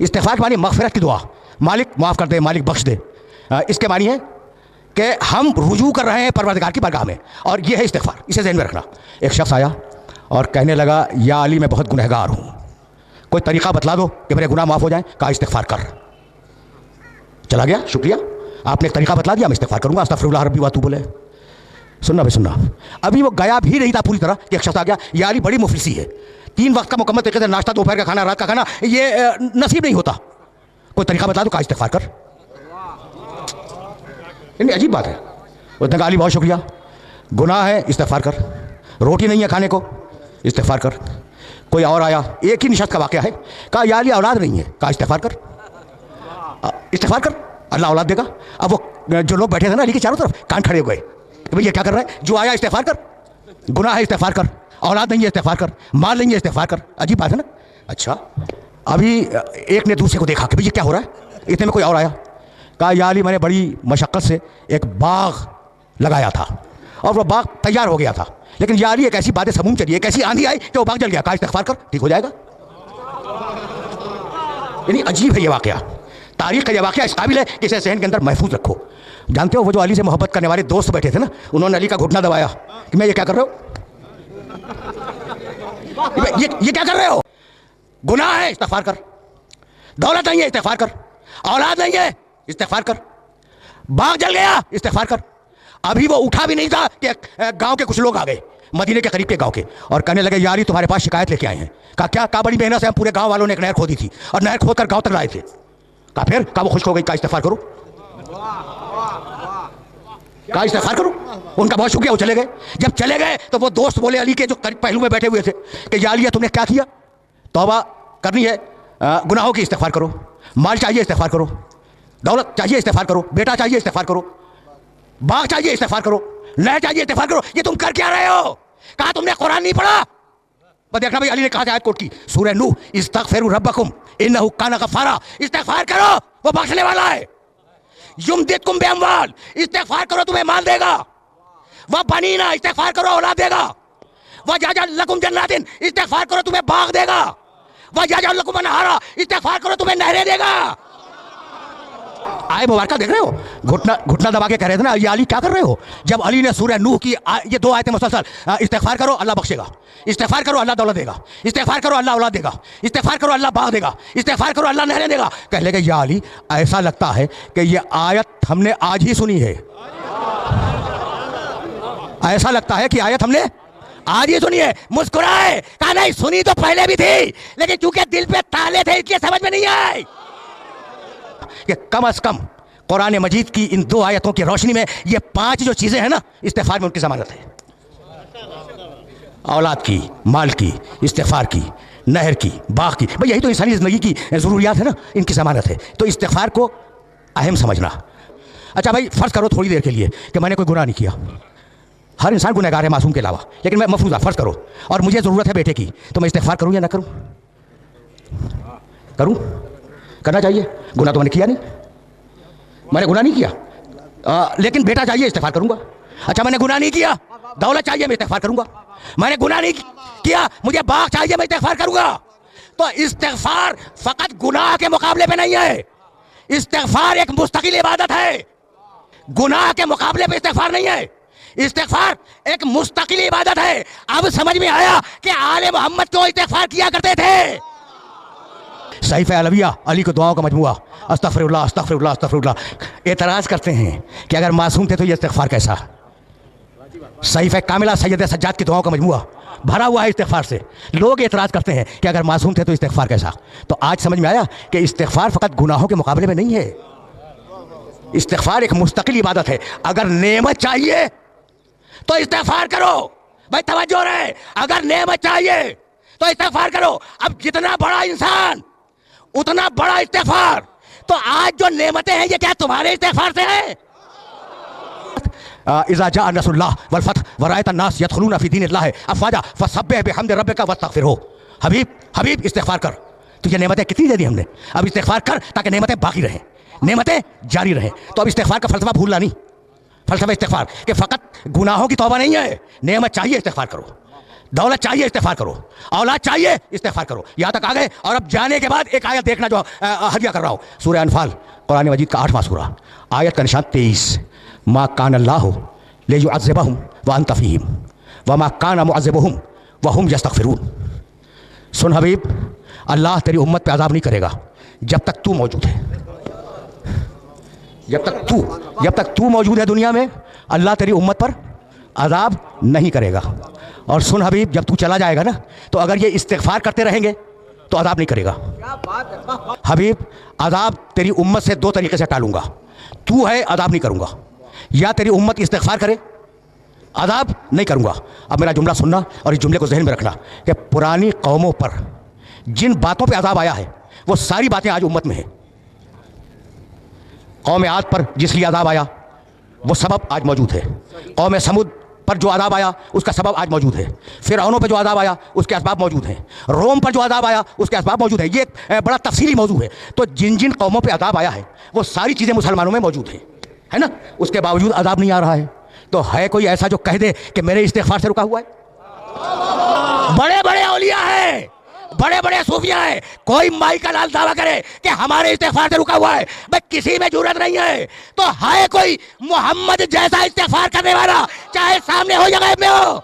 استغفار کے معنی مغفرت کی دعا، مالک معاف کر دے، مالک بخش دے۔ اس کے معنی ہے کہ ہم رجوع کر رہے ہیں پروردگار کی بارگاہ میں، اور یہ ہے استغفار، اسے ذہن میں رکھنا۔ ایک شخص آیا اور کہنے لگا یا علی میں بہت گنہگار ہوں، کوئی طریقہ بتلا دو کہ میرے گناہ معاف ہو جائیں۔ کہا استغفار کر۔ چلا گیا، شکریہ آپ نے ایک طریقہ بتلا دیا، میں استغفار کروں گا، استغفر اللہ ربی واتوب الیہ۔ سننا بھائی سننا، ابھی وہ گیا بھی نہیں تھا پوری طرح کہ ایک شخص آ گیا یا علی بڑی مفلسی ہے، 3 وقت کا مکمل طریقے سے ناشتہ، دوپہر کا کھانا، رات کا کھانا یہ نصیب نہیں ہوتا، کوئی طریقہ بتا دو۔ کہا استغفار کر۔ عجیب بات ہے۔ اس نے کہا علی بہت شکریہ، گناہ ہے استغفار کر، روٹی نہیں ہے کھانے کو استغفار کر۔ کوئی اور آیا، ایک ہی نشست کا واقعہ ہے، کہا یا علی اولاد نہیں ہے، کہا استغفار کر، استغفار کر، اللہ اولاد دے گا۔ اب وہ جو لوگ بیٹھے تھے نا علی کے چاروں طرف، کان کھڑے ہو گئے کہ بھئی یہ کیا کر رہا ہے؟ جو آیا استغفار کر، گناہ ہے استغفار کر، اولاد نہیں ہے استغفار کر، مال نہیں ہے استغفار کر۔ عجیب بات ہے نا۔ اچھا، ابھی ایک نے دوسرے کو دیکھا کہ بھئی یہ کیا ہو رہا ہے، اتنے میں کوئی اور آیا، کہا یا علی میں نے بڑی مشقت سے ایک باغ لگایا تھا اور وہ باغ تیار ہو گیا تھا، لیکن یا علی ایک ایسی بات سموم چلی، ایک ایسی آندھی آئی کہ وہ باغ جل گیا۔ کہا استغفار کر، ٹھیک ہو جائے گا۔ یعنی عجیب ہے یہ واقعہ، تاریخ کا یہ واقعہ اس قابل ہے کہ اسے ذہن کے اندر محفوظ رکھو۔ جانتے ہو وہ جو علی سے محبت کرنے والے دوست بیٹھے تھے نا، انہوں نے علی کا گھٹنا دبایا کہ میں یہ کیا کر رہے ہو، یہ کیا کر رہے ہو، گناہ ہے استغفار کر، دولت نہیں ہے استغفار کر، اولاد نہیں ہے استغفار کر، باغ جل گیا استغفار کر۔ ابھی وہ اٹھا بھی نہیں تھا کہ گاؤں کے کچھ لوگ آ گئے، مدینے کے قریب کے گاؤں کے، اور کہنے لگے یا علی تمہارے پاس شکایت لے کے آئے ہیں۔ کہا کیا؟ کہا بڑی محنت سے ہم پورے گاؤں والوں نے ایک نہر کھودی تھی اور نہر کھود کر گاؤں تک لائے تھے۔ کہا پھر؟ کہا وہ خشک ہو گئی۔ کہا استغفار کرو، کہا استغفار کرو۔ ان کا بہت شکریہ، وہ چلے گئے۔ جب چلے گئے تو وہ دوست بولے علی کے جو قریب پہلو میں بیٹھے ہوئے تھے کہ یا علی تم نے کیا کیا؟ توبہ کرنی ہے، گناہوں کی استغفار کرو، مال چاہیے استغفار کرو، دولت چاہیے استغفار کرو، بیٹا چاہیے استغفار کرو، باغ چاہیے استغفار کرو، نہر چاہیے استغفار کرو۔ یہ تم کر کیا رہے ہو؟ کہا تم نے قرآن نہیں پڑھا؟ بس دیکھنا بھائی، علی نے کہا آیت کوٹ کی، سورہ نوح، استغفروا ربکم انہ کان غفارا، استغفار کرو وہ بخشنے والا ہے، یمددکم باموال، استغفار کرو تمہیں مال دے گا، وبنینا، استغفار کرو اولاد دے گا، ویجعل لکم جنات، استغفار کرو تمہیں باغ دے گا، ویجعل لکم انہارا، استغفار کرو تمہیں نہریں دے گا۔ آئے مبارکہ دیکھ رہے ہو، گھٹنا دبا کے کہہ رہے تھے نا یا علی کیا کر رہے ہو؟ جب علی نے سورہ نوح کی یہ 2 آیتیں مسلسل، استغفار کرو اللہ بخشے گا، استغفار کرو اللہ دولت دے گا، استغفار کرو اللہ اولاد دے گا، استغفار کرو اللہ باغ دے گا، استغفار کرو اللہ نہریں دے گا، کہنے لگے یا علی ایسا لگتا ہے کہ یہ آیت ہم نے آج ہی سنی ہے، ایسا لگتا ہے کہ آیت ہم نے آج ہی سنی ہے۔ مسکرائے، کہا نہیں سنی تو پہلے بھی تھی، لیکن چونکہ دل پہ تالے تھے اس لیے سمجھ میں نہیں آئی کہ کم از کم قرآن مجید کی ان 2 آیتوں کی روشنی میں یہ 5 جو چیزیں ہیں نا، استغفار میں ان کی ضمانت ہے، اولاد کی، مال کی، استغفار کی، نہر کی، باغ کی، بھئی یہی تو انسانی زندگی کی ضروریات ہے نا، ان کی ضمانت ہے۔ تو استغفار کو اہم سمجھنا۔ اچھا بھائی فرض کرو تھوڑی دیر کے لیے کہ میں نے کوئی گناہ نہیں کیا، ہر انسان گنہگار ہے معصوم کے علاوہ، لیکن میں مفروضہ فرض کرو اور مجھے ضرورت ہے بیٹے کی، تو میں استغفار کروں یا نہ کروں؟ کروں؟ کرنا چاہیے، گناہ تو میں نے کیا نہیں، میں نے گناہ نہیں کیا، لیکن بیٹا چاہیے استغفار کروں گا۔ اچھا میں نے گناہ نہیں کیا، دولت چاہیے میں استغفار کروں گا۔ میں نے گناہ نہیں کیا، مجھے باغ چاہیے میں استغفار کروں گا۔ تو استغفار فقط گناہ کے مقابلے پہ نہیں ہے، استغفار ایک مستقل عبادت ہے، گناہ کے مقابلے پہ استغفار نہیں ہے، استغفار ایک مستقل عبادت ہے۔ اب سمجھ میں آیا کہ آل محمد کیوں استغفار کیا کرتے تھے۔ صحیفہ علویہ، علی کو دعاؤں کا مجموعہ، استغفر اللہ استغفر اللہ استغفر اللہ۔ اعتراض کرتے ہیں کہ اگر معصوم تھے تو یہ استغفار کیسا؟ صحیفہ کاملہ سید سجاد کی دعاؤں کا مجموعہ بھرا ہوا ہے استغفار سے۔ لوگ اعتراض کرتے ہیں کہ اگر معصوم تھے تو استغفار کیسا؟ تو آج سمجھ میں آیا کہ استغفار فقط گناہوں کے مقابلے میں نہیں ہے، استغفار ایک مستقل عبادت ہے۔ اگر نعمت چاہیے تو استغفار کرو، بھائی توجہ رہے، اگر نعمت چاہیے تو استغفار کرو۔ اب جتنا بڑا انسان اتنا بڑا استغفار۔ تو آج جو نعمتیں ہیں یہ کیا تمہارے استغفار سے ہیں؟ اذا جاء نصر اللہ والفتح ورأیت الناس يدخلون فی دین اللہ افواجا فسبح بحمد ربک واستغفرہ۔ حبیب استغفار کر، تو یہ نعمتیں کتنی دے دی ہم نے، اب استغفار کر تاکہ نعمتیں باقی رہیں، نعمتیں جاری رہیں۔ تو اب استغفار کا فلسفہ بھولنا نہیں، فلسفہ استغفار کہ فقط گناہوں کی توبہ نہیں ہے، نعمت چاہیے استغفار کرو، دولت چاہیے استغفار کرو, اولاد چاہیے استغفار کرو. یہاں تک آ گئے. اور اب جانے کے بعد ایک آیت دیکھنا جو ہدیہ کر رہا ہوں, سورہ انفال قرآن مجید کا 8واں سورہ, آیت کا نشان 23. ما کان اللہ لیعذبہم وانت فیہم وما کان معذبہم وہم یستغفرون. سن حبیب, اللہ تیری امت پہ عذاب نہیں کرے گا جب تک تو موجود ہے. جب تک تو موجود ہے دنیا میں, اللہ تیری امت پر عذاب نہیں کرے گا. اور سن حبیب, جب تو چلا جائے گا نا, تو اگر یہ استغفار کرتے رہیں گے تو عذاب نہیں کرے گا. حبیب, عذاب تیری امت سے 2 طریقے سے ٹالوں گا. تو ہے عذاب نہیں کروں گا, یا تیری امت استغفار کرے, عذاب نہیں کروں گا. اب میرا جملہ سننا اور اس جملے کو ذہن میں رکھنا کہ پرانی قوموں پر جن باتوں پہ عذاب آیا ہے وہ ساری باتیں آج امت میں ہیں. قوم عاد پر جس لیے عذاب آیا وہ سبب آج موجود ہے. قوم سمود پر جو عذاب آیا اس کا سبب آج موجود ہے. فرعونوں پہ جو عذاب آیا اس کے اسباب موجود ہیں. روم پر جو عذاب آیا اس کے اسباب موجود ہیں. یہ ایک بڑا تفصیلی موضوع ہے. تو جن جن قوموں پہ عذاب آیا ہے وہ ساری چیزیں مسلمانوں میں موجود ہیں, ہے نا. اس کے باوجود عذاب نہیں آ رہا ہے. تو ہے کوئی ایسا جو کہہ دے کہ میرے استغفار سے رکا ہوا ہے؟ بڑے بڑے اولیاء ہیں, بڑے بڑے صوفیاء ہیں, کوئی مائی کا لال دعویٰ کرے کہ ہمارے استغفار سے رکا ہوا ہے, بھائی کسی میں جرات نہیں ہے. تو ہے کوئی محمد جیسا استغفار کرنے والا, چاہے سامنے ہو یا غیب میں ہو.